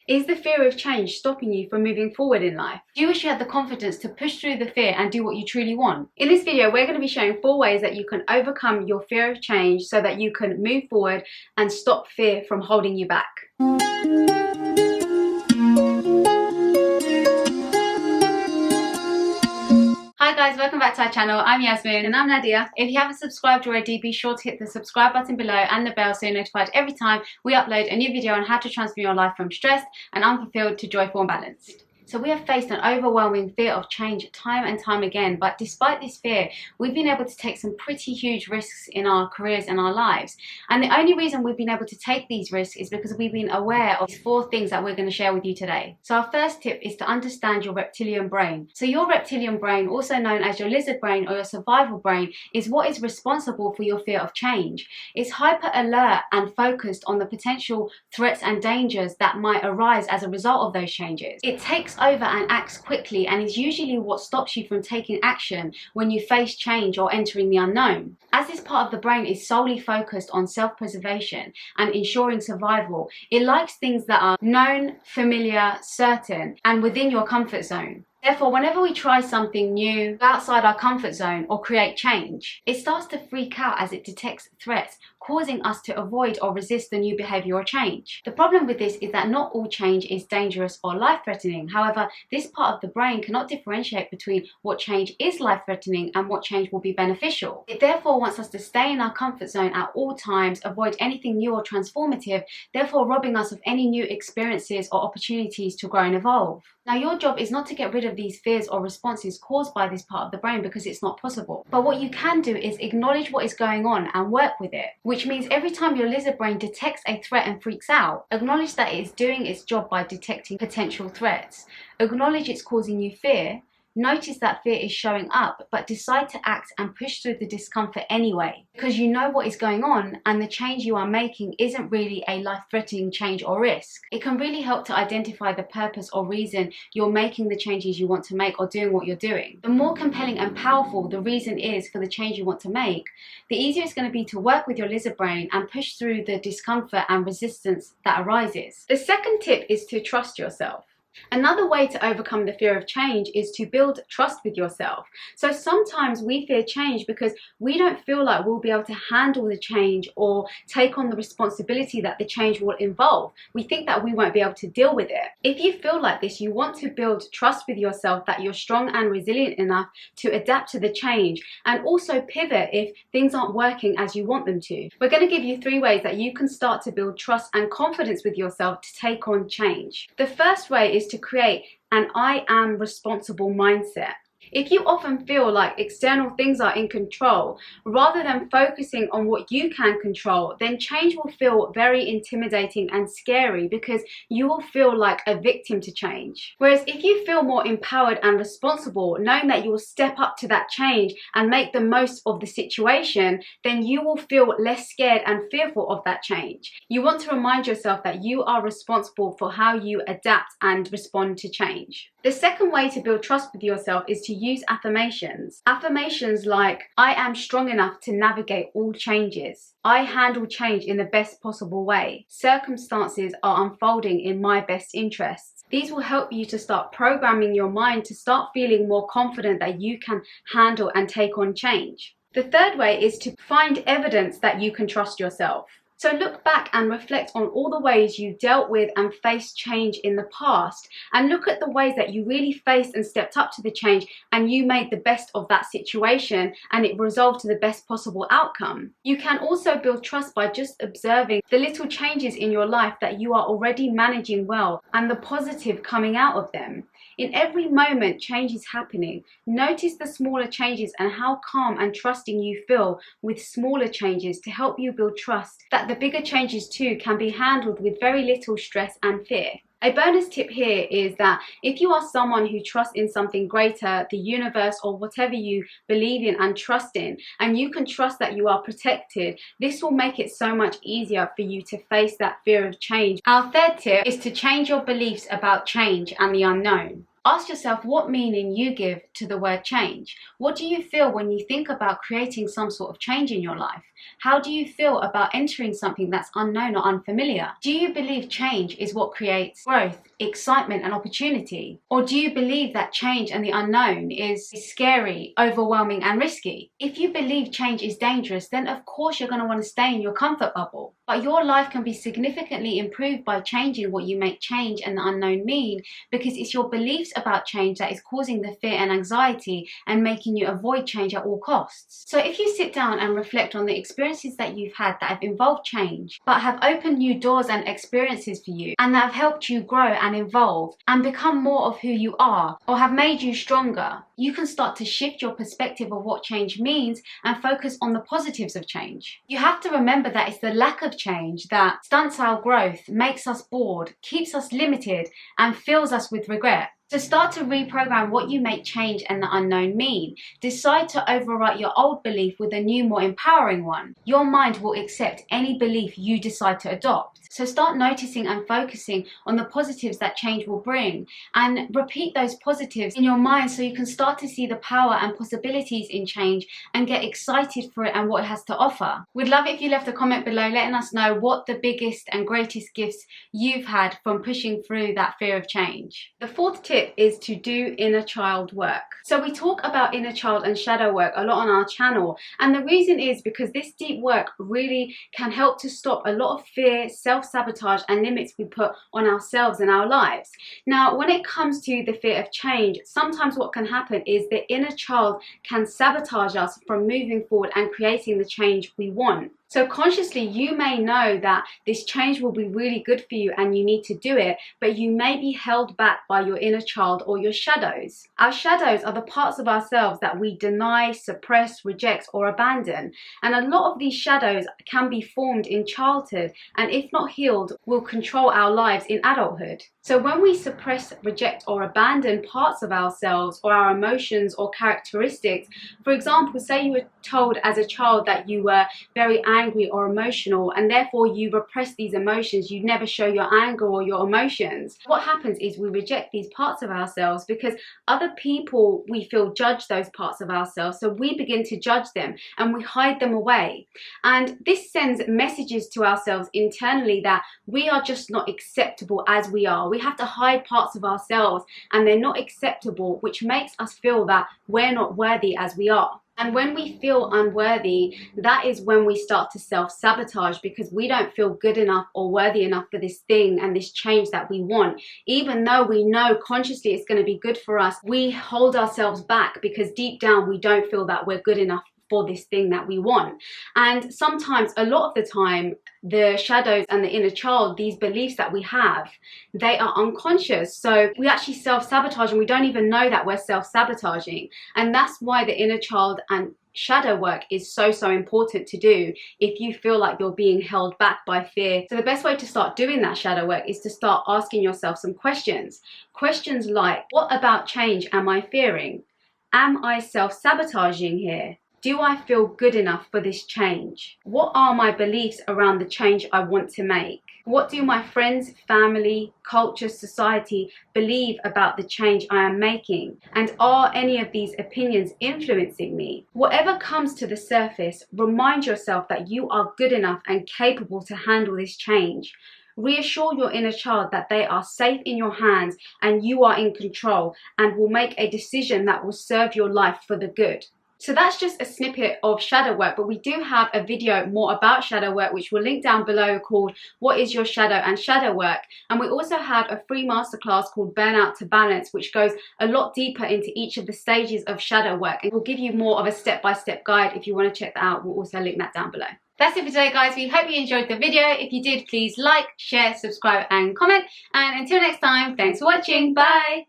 Is the fear of change stopping you from moving forward in life? Do you wish you had the confidence to push through the fear and do what you truly want? In this video, we're going to be showing 4 ways that you can overcome your fear of change so that you can move forward and stop fear from holding you back. Hi guys, welcome back to our channel. I'm Yasmin And I'm Nadia. If you haven't subscribed already, be sure to hit the subscribe button below and the bell so you're notified every time we upload a new video on how to transform your life from stressed and unfulfilled to joyful and balanced. So we have faced an overwhelming fear of change time and time again, but despite this fear, we've been able to take some pretty huge risks in our careers and our lives. And the only reason we've been able to take these risks is because we've been aware of these 4 things that we're going to share with you today. So our first tip is to understand your reptilian brain. So your reptilian brain, also known as your lizard brain or your survival brain, is what is responsible for your fear of change. It's hyper alert and focused on the potential threats and dangers that might arise as a result of those changes. It takes over and acts quickly and is usually what stops you from taking action when you face change or entering the unknown. As this part of the brain is solely focused on self-preservation and ensuring survival, it likes things that are known, familiar, certain, and within your comfort zone. Therefore, whenever we try something new, outside our comfort zone, or create change, it starts to freak out as it detects threats, causing us to avoid or resist the new behavior or change. The problem with this is that not all change is dangerous or life-threatening. However, this part of the brain cannot differentiate between what change is life-threatening and what change will be beneficial. It therefore wants us to stay in our comfort zone at all times, avoid anything new or transformative, therefore robbing us of any new experiences or opportunities to grow and evolve. Now, your job is not to get rid of these fears or responses caused by this part of the brain because it's not possible. But what you can do is acknowledge what is going on and work with it, which means every time your lizard brain detects a threat and freaks out, acknowledge that it is doing its job by detecting potential threats. Acknowledge it's causing you fear. Notice that fear is showing up, but decide to act and push through the discomfort anyway, because you know what is going on and the change you are making isn't really a life-threatening change or risk. It can really help to identify the purpose or reason you're making the changes you want to make or doing what you're doing. The more compelling and powerful the reason is for the change you want to make, the easier it's going to be to work with your lizard brain and push through the discomfort and resistance that arises. The second tip is to trust yourself. Another way to overcome the fear of change is to build trust with yourself. So sometimes we fear change because we don't feel like we'll be able to handle the change or take on the responsibility that the change will involve. We think that we won't be able to deal with it. If you feel like this, you want to build trust with yourself that you're strong and resilient enough to adapt to the change and also pivot if things aren't working as you want them to. We're going to give you 3 ways that you can start to build trust and confidence with yourself to take on change. The first way is to create an I am responsible mindset. If you often feel like external things are in control, rather than focusing on what you can control, then change will feel very intimidating and scary because you will feel like a victim to change. Whereas if you feel more empowered and responsible, knowing that you will step up to that change and make the most of the situation, then you will feel less scared and fearful of that change. You want to remind yourself that you are responsible for how you adapt and respond to change. The second way to build trust with yourself is to use affirmations. Affirmations like, I am strong enough to navigate all changes. I handle change in the best possible way. Circumstances are unfolding in my best interests. These will help you to start programming your mind to start feeling more confident that you can handle and take on change. The third way is to find evidence that you can trust yourself. So look back and reflect on all the ways you dealt with and faced change in the past, and look at the ways that you really faced and stepped up to the change and you made the best of that situation and it resolved to the best possible outcome. You can also build trust by just observing the little changes in your life that you are already managing well and the positive coming out of them. In every moment change is happening. Notice the smaller changes and how calm and trusting you feel with smaller changes to help you build trust that the bigger changes too can be handled with very little stress and fear. A bonus tip here is that if you are someone who trusts in something greater, the universe, or whatever you believe in and trust in, and you can trust that you are protected, this will make it so much easier for you to face that fear of change. Our third tip is to change your beliefs about change and the unknown. Ask yourself what meaning you give to the word change. What do you feel when you think about creating some sort of change in your life? How do you feel about entering something that's unknown or unfamiliar? Do you believe change is what creates growth, excitement, and opportunity? Or do you believe that change and the unknown is scary, overwhelming, and risky? If you believe change is dangerous, then of course you're going to want to stay in your comfort bubble. But your life can be significantly improved by changing what you make change and the unknown mean, because it's your beliefs about change that is causing the fear and anxiety and making you avoid change at all costs. So if you sit down and reflect on the experiences that you've had that have involved change, but have opened new doors and experiences for you, and that have helped you grow and evolve and become more of who you are, or have made you stronger, you can start to shift your perspective of what change means and focus on the positives of change. You have to remember that it's the lack of change that stunts our growth, makes us bored, keeps us limited, and fills us with regret. So start to reprogram what you make change and the unknown mean. Decide to overwrite your old belief with a new, more empowering one. Your mind will accept any belief you decide to adopt. So start noticing and focusing on the positives that change will bring, and repeat those positives in your mind so you can start to see the power and possibilities in change and get excited for it and what it has to offer. We'd love it if you left a comment below letting us know what the biggest and greatest gifts you've had from pushing through that fear of change. The fourth tip is to do inner child work. So we talk about inner child and shadow work a lot on our channel, and the reason is because this deep work really can help to stop a lot of fear, self-sabotage, and limits we put on ourselves and our lives. Now, when it comes to the fear of change, sometimes what can happen is the inner child can sabotage us from moving forward and creating the change we want. So consciously, you may know that this change will be really good for you and you need to do it, but you may be held back by your inner child or your shadows. Our shadows are the parts of ourselves that we deny, suppress, reject, or abandon. And a lot of these shadows can be formed in childhood, and if not healed, will control our lives in adulthood. So when we suppress, reject, or abandon parts of ourselves or our emotions or characteristics, for example, say you were told as a child that you were very angry or emotional, and therefore you repress these emotions, you never show your anger or your emotions. What happens is we reject these parts of ourselves because other people, we feel, judge those parts of ourselves, so we begin to judge them and we hide them away. And this sends messages to ourselves internally that we are just not acceptable as we are. We have to hide parts of ourselves and they're not acceptable, which makes us feel that we're not worthy as we are. And when we feel unworthy, that is when we start to self-sabotage, because we don't feel good enough or worthy enough for this thing and this change that we want. Even though we know consciously it's going to be good for us, we hold ourselves back because deep down we don't feel that we're good enough for this thing that we want. And sometimes, a lot of the time, the shadows and the inner child, these beliefs that we have, they are unconscious. So we actually self-sabotage and we don't even know that we're self-sabotaging. And that's why the inner child and shadow work is so important to do if you feel like you're being held back by fear. So the best way to start doing that shadow work is to start asking yourself some questions. Questions like, what about change am I fearing? Am I self-sabotaging here? Do I feel good enough for this change? What are my beliefs around the change I want to make? What do my friends, family, culture, society believe about the change I am making? And are any of these opinions influencing me? Whatever comes to the surface, remind yourself that you are good enough and capable to handle this change. Reassure your inner child that they are safe in your hands and you are in control and will make a decision that will serve your life for the good. So that's just a snippet of shadow work, but we do have a video more about shadow work, which we'll link down below, called What is Your Shadow and Shadow Work? And we also have a free masterclass called Burnout to Balance, which goes a lot deeper into each of the stages of shadow work. And we'll give you more of a step-by-step guide. If you want to check that out, we'll also link that down below. That's it for today, guys. We hope you enjoyed the video. If you did, please like, share, subscribe, and comment. And until next time, thanks for watching. Bye.